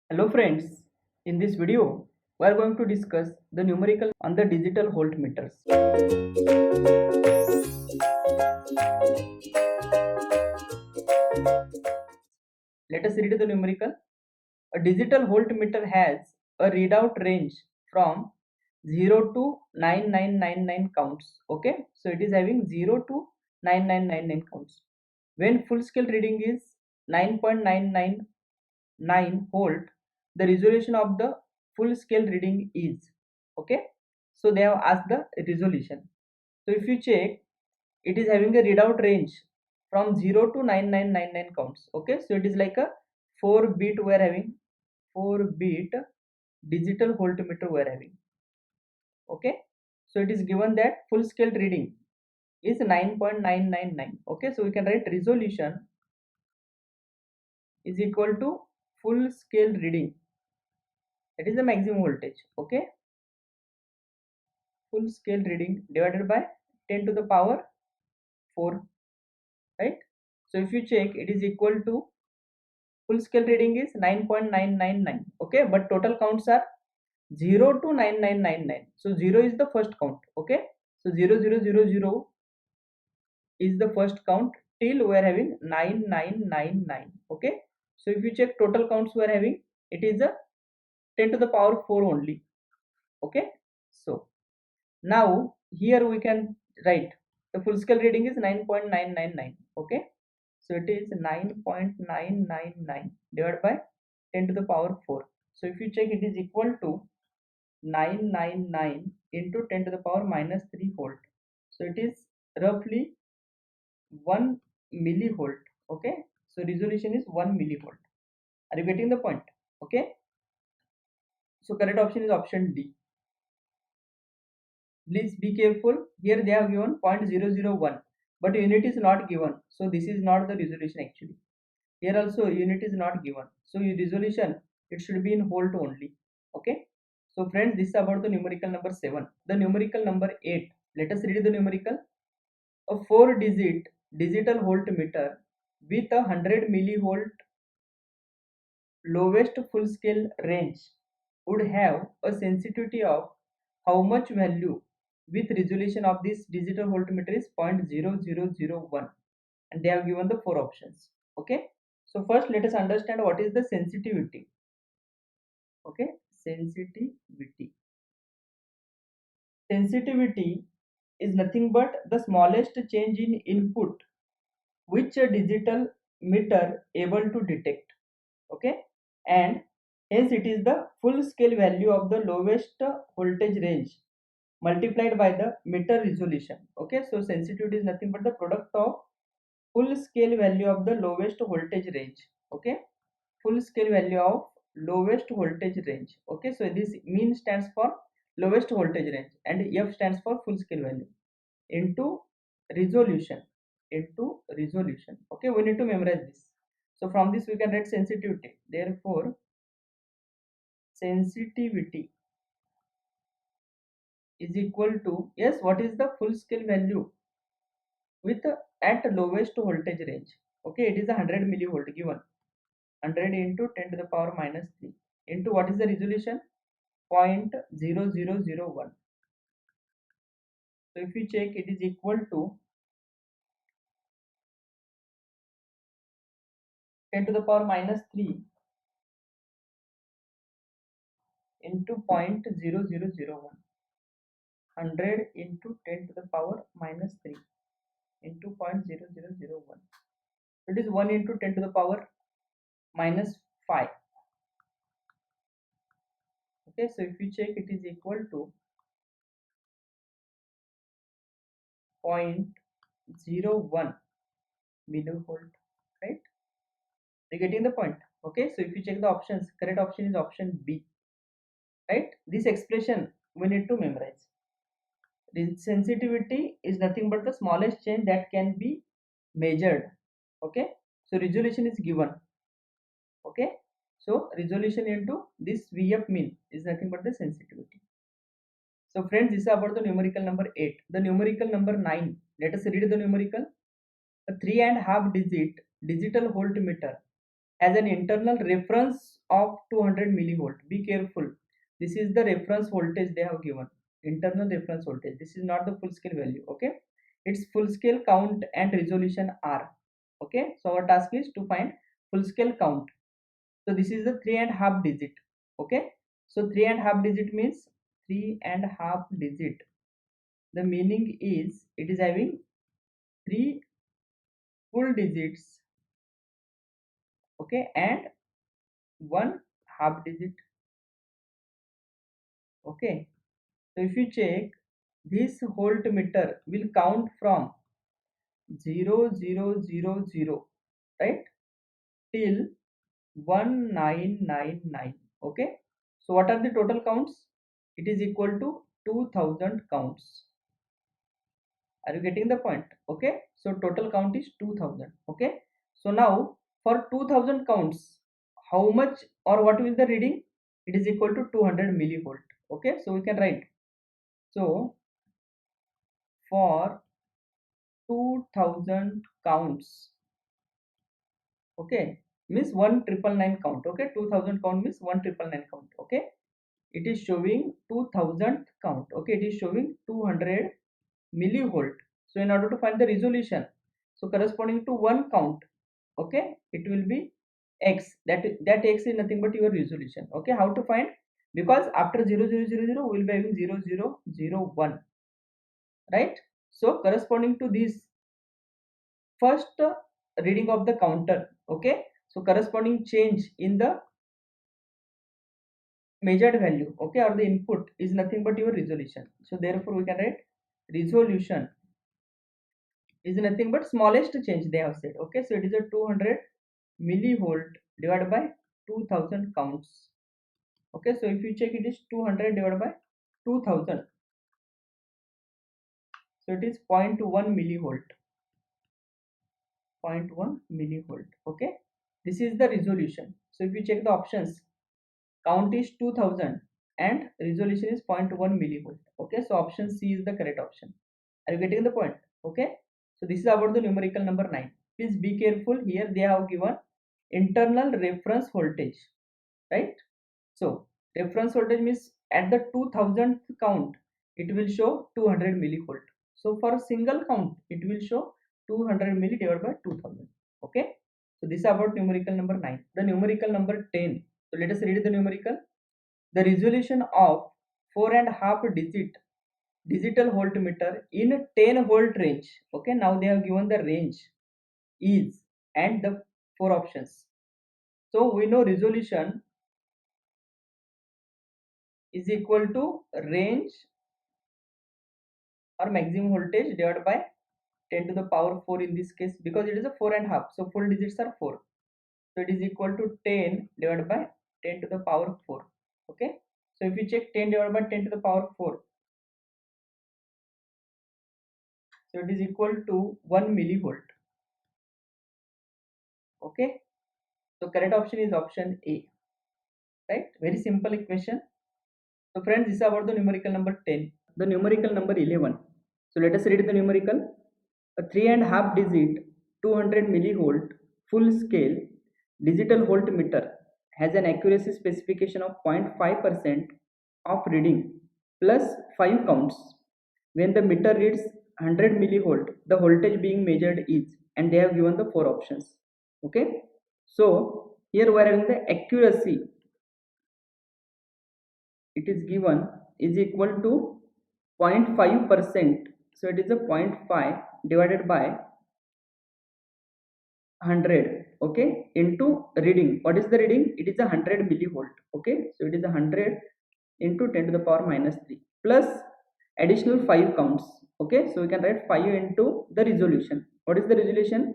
Hello friends, in this video we are going to discuss the numerical on the digital voltmeters. Let us read the numerical. A digital voltmeter has a readout range from 0 to 9999 counts. Okay, so it is having 0 to 9999 counts. When full scale reading is 9.999 volt, the resolution of the full scale reading is, okay, so they have asked the resolution. So if you check, it is having a readout range from 0 to 9999 counts. Okay, so it is like a 4 bit we are having, 4 bit digital voltmeter we are having. Okay, so it is given that full scale reading is 9.999. Okay, so we can write resolution is equal to full scale reading, that is the maximum voltage. Okay, full scale reading divided by 10 to the power 4, right? So if you check, it is equal to full scale reading is 9.999. Okay, but total counts are 0 to 9999. So 0 is the first count. Okay, so 0000 is the first count till we are having 9999. Okay, so if you check total counts we are having, it is a 10 to the power 4 only. Okay, so now here we can write the full scale reading is 9.999. Okay, so it is 9.999 divided by 10 to the power 4. So if you check, it is equal to 999 into 10 to the power minus 3 volt. So it is roughly 1 millivolt. Okay, so resolution is 1 millivolt. Are you getting the point? Okay, so correct option is option D. Please be careful, here they have given 0.001 but unit is not given, so this is not the resolution actually. Here also unit is not given, so your resolution, it should be in volt only. Okay, so friends, this is about the numerical number 7. The numerical number 8, let us read the numerical. A 4 digit digital voltmeter with a 100 millivolt lowest full scale range would have a sensitivity of how much value? With resolution of this digital voltmeter is 0.0001, and they have given the 4 options. Okay, so first let us understand what is the sensitivity. Okay, sensitivity is nothing but the smallest change in input which a digital meter able to detect. Okay, and hence it is the full scale value of the lowest voltage range multiplied by the meter resolution. Okay, so sensitivity is nothing but the product of full scale value of the lowest voltage range. Okay, full scale value of lowest voltage range. Okay, so this mean stands for lowest voltage range and F stands for full scale value into resolution, okay, we need to memorize this. So from this we can write sensitivity. Therefore sensitivity is equal to, yes, what is the full scale value with at lowest voltage range. Okay, it is a 100 millivolt given, 100 into 10 to the power minus 3 into what is the resolution, 0.0001. So if you check, it is equal to 10 to the power minus 3 into 0.0001, 100 into 10 to the power minus 3 into 0.0001. It is 1 into 10 to the power minus 5. Okay, so if you check, it is equal to 0.01 millivolt, right? You're getting the point. Okay, so if you check the options, correct option is option B, right? This expression we need to memorize. The sensitivity is nothing but the smallest change that can be measured. Okay, so resolution is given. Okay, so resolution into this VF mean is nothing but the sensitivity. So friends, this is about the numerical number 8. The numerical number 9, let us read the numerical. A 3.5 digit digital voltmeter has an internal reference of 200 millivolt. Be careful. This is the reference voltage they have given. Internal reference voltage. This is not the full scale value. Okay. Its full scale count and resolution are. Okay. So our task is to find full scale count. So this is the 3.5 digit. Okay. So 3.5 digit means 3.5 digit. The meaning is it is having 3 full digits. Okay. And 1 half digit. Okay. So if you check, this voltmeter will count from 0000, right, till 1999. Okay. So what are the total counts? It is equal to 2000 counts. Are you getting the point? Okay. So total count is 2000. Okay. So now for 2000 counts, how much or what will the reading? It is equal to 200 millivolt. Okay. So we can write. So for 2000 counts, okay, means 1999 count. Okay, 2000 count means 1999 count. Okay, it is showing 2000 count. Okay, it is showing 200 millivolt. So in order to find the resolution, so corresponding to one count, okay, it will be x. That x is nothing but your resolution. Okay, how to find? Because after 0000 we will be having 0001, right? So corresponding to this first reading of the counter, okay, so corresponding change in the measured value, okay, or the input is nothing but your resolution. So therefore we can write resolution is nothing but smallest change they have said. Okay, so it is a 200 millivolt divided by 2000 counts. Okay, so if you check, it is 200 divided by 2000, so it is 0.1 millivolt. 0.1 millivolt. Okay, this is the resolution. So if you check the options, count is 2000 and resolution is 0.1 millivolt. Okay, so option C is the correct option. Are you getting the point? Okay, so this is about the numerical number 9. Please be careful. Here they have given internal reference voltage, right? So reference voltage means at the 2000th count it will show 200 millivolt. So for a single count it will show 200 milli divided by 2000. Okay, so this is about numerical number 9. The numerical number 10. So let us read the numerical. The resolution of 4.5 digit digital voltmeter in 10 volt range. Okay, now they have given the range is and the 4 options. So we know resolution is equal to range or maximum voltage divided by 10 to the power 4 in this case, because it is a 4.5, so full digits are 4, so it is equal to 10 divided by 10 to the power 4. Okay, so if you check 10 divided by 10 to the power 4, so it is equal to 1 millivolt. Okay, so correct option is option A, right? Very simple equation. So friends, this is about the numerical number 10. The numerical number 11. So let us read the numerical. A 3.5 digit 200 millivolt full scale digital voltmeter has an accuracy specification of 0.5% of reading plus 5 counts. When the meter reads 100 millivolt, the voltage being measured is, and they have given the 4 options. Okay, so here we are having the accuracy. It is given is equal to 0.5%. So it is a 0.5 divided by 100, okay, into reading. What is the reading? It is a 100 millivolt. Okay, so it is a 100 into 10 to the power minus 3 plus additional 5 counts. Okay, so we can write 5 into the resolution. What is the resolution?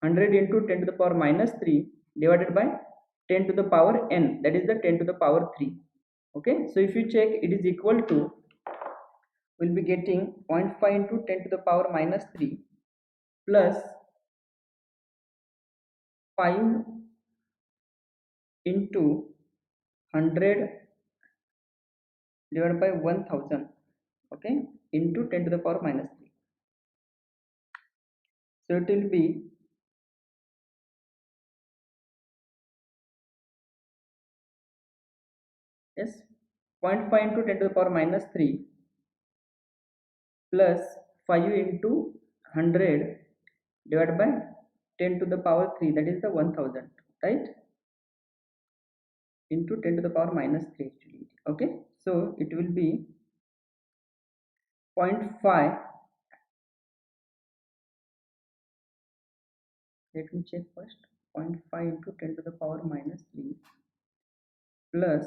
100 into 10 to the power minus 3 divided by 10 to the power n, that is the 10 to the power 3. Okay, so if you check, it is equal to, we'll be getting 0.5 into 10 to the power minus 3 plus 5 into 100 divided by 1000, okay, into 10 to the power minus 3. So it will be Yes, 0.5 into 10 to the power minus 3 plus 5 into 100 divided by 10 to the power 3, that is the 1000, right? Into 10 to the power minus 3 actually. Okay, so it will be 0.5. Let me check first. 0.5 into 10 to the power minus 3 plus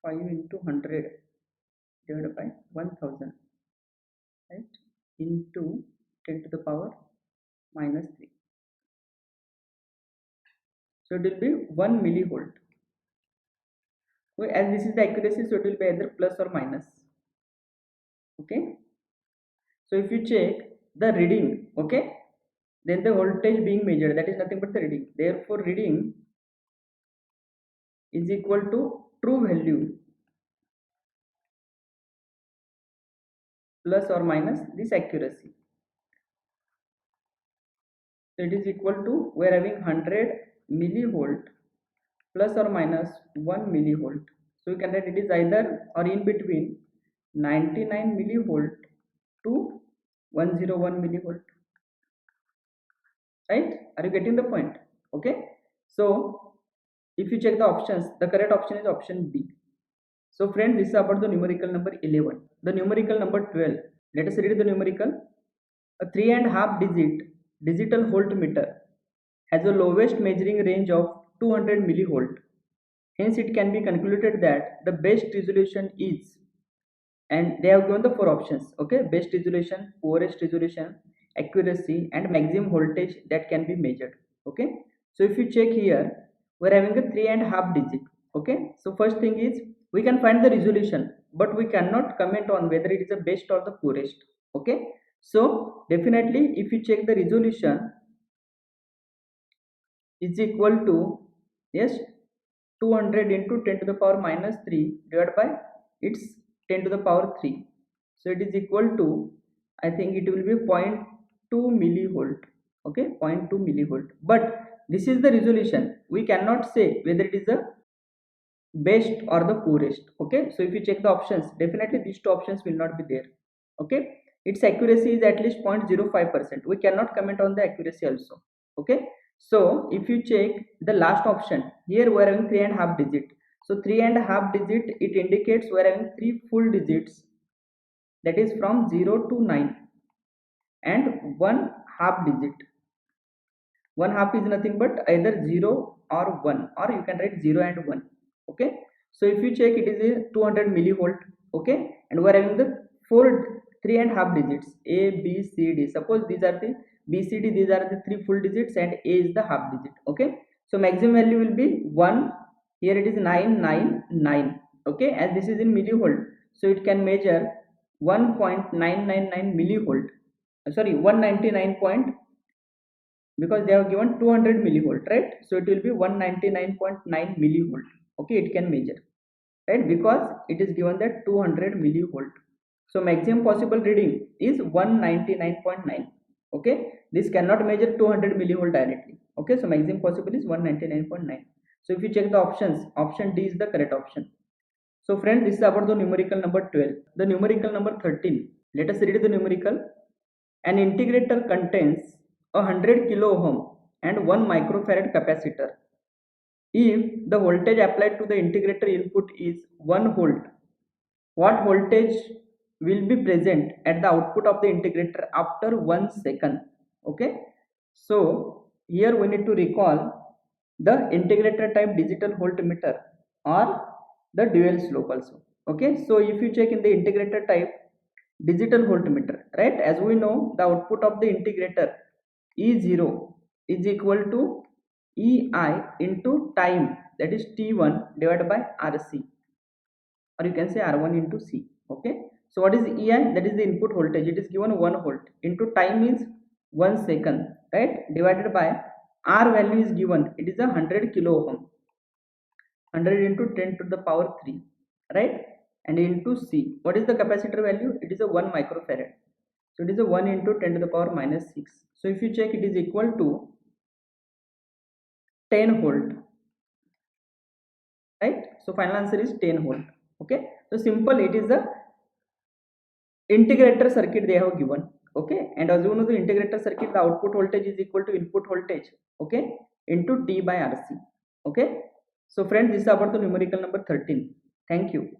5 into 100 divided by 1000, right, into 10 to the power minus 3. So it will be 1 millivolt. So as this is the accuracy, so it will be either plus or minus. Okay, so if you check the reading, okay, then the voltage being measured, that is nothing but the reading. Therefore reading is equal to true value plus or minus this accuracy. So it is equal to, we are having 100 millivolt plus or minus 1 millivolt. So you can write it is either or in between 99 millivolt to 101 millivolt. Right? Are you getting the point? Okay. So if you check the options, the correct option is option B. So friends, this is about the numerical number 11. The numerical number 12. Let us read the numerical. A 3.5 digit digital voltmeter has a lowest measuring range of 200 millivolt. Hence, it can be concluded that the best resolution is, and they have given the four options. Okay, best resolution, poorest resolution, accuracy, and maximum voltage that can be measured. Okay, so if you check here, we're having a 3.5 digit. Okay, so first thing is we can find the resolution, but we cannot comment on whether it is the best or the poorest. Okay, so definitely if you check the resolution is equal to, yes, 200 into 10 to the power minus 3 divided by its 10 to the power 3. So it is equal to, I think it will be 0.2 millivolt. Okay, 0.2 millivolt. But this is the resolution. We cannot say whether it is the best or the poorest. Okay, so if you check the options, definitely these two options will not be there. Okay, its accuracy is at least 0.05%. We cannot comment on the accuracy also. Okay, so if you check the last option, here we are having 3.5 digit. So 3.5 digit, it indicates we are having 3 full digits, that is from 0 to 9, and 1 half digit. 1 half is nothing but either 0 or 1, or you can write 0 and 1. Okay, so if you check, it is a 200 millivolt. Okay, and we are having the 3.5 digits, a b c d. Suppose these are the b c d, these are the 3 full digits, and a is the half digit. Okay, so maximum value will be 1. Here it is 999. Okay, as this is in millivolt, so it can measure 1.999 millivolt, sorry, 199 because they have given 200 millivolt, right? So it will be 199.9 millivolt. Okay, it can measure, right, because it is given that 200 millivolt. So maximum possible reading is 199.9. Okay, this cannot measure 200 millivolt directly. Okay, so maximum possible is 199.9. So if you check the options, option D is the correct option. So friends, this is about the numerical number 12. The numerical number 13. Let us read the numerical. An integrator contains 100 kilo ohm and 1 microfarad capacitor. If the voltage applied to the integrator input is 1 volt, what voltage will be present at the output of the integrator after 1 second? Okay, so here we need to recall the integrator type digital voltmeter or the dual slope also. Okay, so if you check in the integrator type digital voltmeter, right, as we know, the output of the integrator E0 is equal to EI into time, that is T1 divided by RC, or you can say R1 into C. Okay, so what is EI? That is the input voltage. It is given 1 volt into time is 1 second, right, divided by R value is given, it is a 100 kilo ohm, 100 into 10 to the power 3, right, and into C. What is the capacitor value? It is a 1 microfarad. So it is a 1 into 10 to the power minus 6. So if you check, it is equal to 10 volt. right? So final answer is 10 volt. Okay, so simple, it is the integrator circuit they have given. Okay, and as you know, the integrator circuit, the output voltage is equal to input voltage, okay, into T by RC. Okay, so friends, this is about the numerical number 13. Thank you.